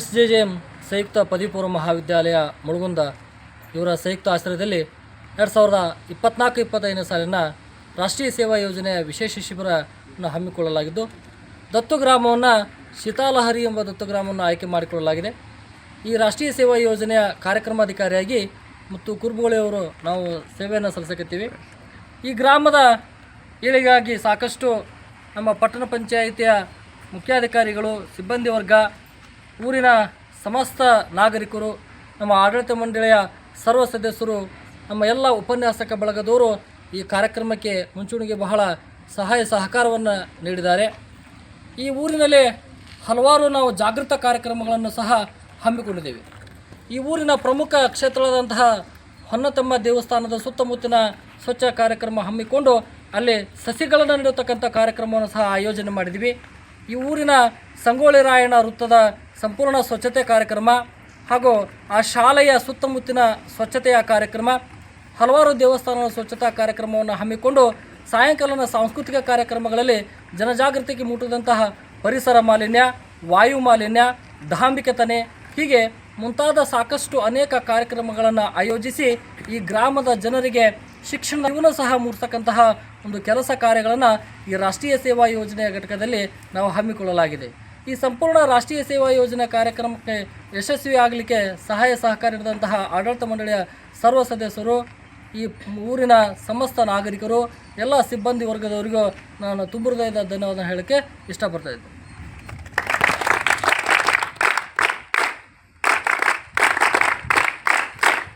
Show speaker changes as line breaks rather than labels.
SJJM ಸಂಯುಕ್ತ ಪದವಿ ಪೂರ್ವ ಮಹಾವಿದ್ಯಾಲಯ ಮುಳಗುಂದ ಇವರ ಸಂಯುಕ್ತ ಆಶ್ರಯದಲ್ಲಿ 2024-25ನೇ ಸಾಲಿನ ರಾಷ್ಟ್ರೀಯ ಸೇವಾ ಯೋಜನೆಯ ವಿಶೇಷ ಶಿಬಿರವನ್ನು ಹಮ್ಮಿಕೊಳ್ಳಲಾಗಿದ್ದು, ದತ್ತು ಗ್ರಾಮವನ್ನು ಶೀತಾಲಹರಿ ಎಂಬ ದತ್ತು ಗ್ರಾಮವನ್ನು ಆಯ್ಕೆ ಮಾಡಿಕೊಳ್ಳಲಾಗಿದೆ. ಈ ರಾಷ್ಟ್ರೀಯ ಸೇವಾ ಯೋಜನೆಯ ಕಾರ್ಯಕ್ರಮಾಧಿಕಾರಿಯಾಗಿ ಮತ್ತು ಕುರ್ಬುಗಳಿಯವರು ನಾವು ಸೇವೆಯನ್ನು ಸಲ್ಲಿಸಕತ್ತೀವಿ. ಈ ಗ್ರಾಮದ ಏಳಿಗೆಗಾಗಿ ಸಾಕಷ್ಟು ನಮ್ಮ ಪಟ್ಟಣ ಪಂಚಾಯಿತಿಯ ಮುಖ್ಯಾಧಿಕಾರಿಗಳು, ಸಿಬ್ಬಂದಿ ವರ್ಗ, ಊರಿನ ಸಮಸ್ತ ನಾಗರಿಕರು, ನಮ್ಮ ಆಡಳಿತ ಮಂಡಳಿಯ ಸರ್ವ ಸದಸ್ಯರು, ನಮ್ಮ ಎಲ್ಲ ಉಪನ್ಯಾಸಕ ಬಳಗದವರು ಈ ಕಾರ್ಯಕ್ರಮಕ್ಕೆ ಮುಂಚೂಣಿಗೆ ಬಹಳ ಸಹಾಯ ಸಹಕಾರವನ್ನು ನೀಡಿದ್ದಾರೆ. ಈ ಊರಿನಲ್ಲಿ ಹಲವಾರು ನಾವು ಜಾಗೃತ ಕಾರ್ಯಕ್ರಮಗಳನ್ನು ಸಹ ಹಮ್ಮಿಕೊಂಡಿದ್ದೇವೆ. ಈ ಊರಿನ ಪ್ರಮುಖ ಕ್ಷೇತ್ರವಾದಂತಹ ಹೊನ್ನತಮ್ಮ ದೇವಸ್ಥಾನದ ಸುತ್ತಮುತ್ತಲಿನ ಸ್ವಚ್ಛ ಕಾರ್ಯಕ್ರಮ ಹಮ್ಮಿಕೊಂಡು ಅಲ್ಲಿ ಸಸಿಗಳನ್ನು ನೆಡುತ್ತಕ್ಕಂಥ ಕಾರ್ಯಕ್ರಮವನ್ನು ಸಹ ಆಯೋಜನೆ ಮಾಡಿದ್ವಿ. ಈ ಊರಿನ ಸಂಗೊಳ್ಳಿ ರಾಯಣ್ಣ ವೃತ್ತದ ಸಂಪೂರ್ಣ ಸ್ವಚ್ಛತೆ ಕಾರ್ಯಕ್ರಮ ಹಾಗೂ ಆ ಶಾಲೆಯ ಸುತ್ತಮುತ್ತಲಿನ ಸ್ವಚ್ಛತೆಯ ಕಾರ್ಯಕ್ರಮ, ಹಲವಾರು ದೇವಸ್ಥಾನಗಳ ಸ್ವಚ್ಛತಾ ಕಾರ್ಯಕ್ರಮವನ್ನು ಹಮ್ಮಿಕೊಂಡು ಸಾಯಂಕಾಲದ ಸಾಂಸ್ಕೃತಿಕ ಕಾರ್ಯಕ್ರಮಗಳಲ್ಲಿ ಜನಜಾಗೃತಿಗೆ ಮುಟ್ಟುವಂತಹ ಪರಿಸರ ಮಾಲಿನ್ಯ, ವಾಯು ಮಾಲಿನ್ಯ, ದಾಂಭಿಕತನೆ ಹೀಗೆ ಮುಂತಾದ ಸಾಕಷ್ಟು ಅನೇಕ ಕಾರ್ಯಕ್ರಮಗಳನ್ನು ಆಯೋಜಿಸಿ ಈ ಗ್ರಾಮದ ಜನರಿಗೆ ಶಿಕ್ಷಣವನ್ನು ಸಹ ಮೂಡಿಸತಕ್ಕಂತಹ ಒಂದು ಕೆಲಸ ಕಾರ್ಯಗಳನ್ನು ಈ ರಾಷ್ಟ್ರೀಯ ಸೇವಾ ಯೋಜನೆಯ ಘಟಕದಲ್ಲಿ ನಾವು ಹಮ್ಮಿಕೊಳ್ಳಲಾಗಿದೆ. ಈ ಸಂಪೂರ್ಣ ರಾಷ್ಟ್ರೀಯ ಸೇವಾ ಯೋಜನೆ ಕಾರ್ಯಕ್ರಮಕ್ಕೆ ಯಶಸ್ವಿ ಆಗಲಿಕ್ಕೆ ಸಹಾಯ ಸಹಕಾರ ನೀಡಿದಂತಹ ಆಡಳಿತ ಮಂಡಳಿಯ ಸರ್ವ ಸದಸ್ಯರು, ಈ ಊರಿನ ಸಮಸ್ತ ನಾಗರಿಕರು, ಎಲ್ಲ ಸಿಬ್ಬಂದಿ ವರ್ಗದವರಿಗೂ ನಾನು ತುಂಬ ಹೃದಯದ ಧನ್ಯವಾದ ಹೇಳೋಕ್ಕೆ ಇಷ್ಟಪಡ್ತಾ ಇದ್ದೆ.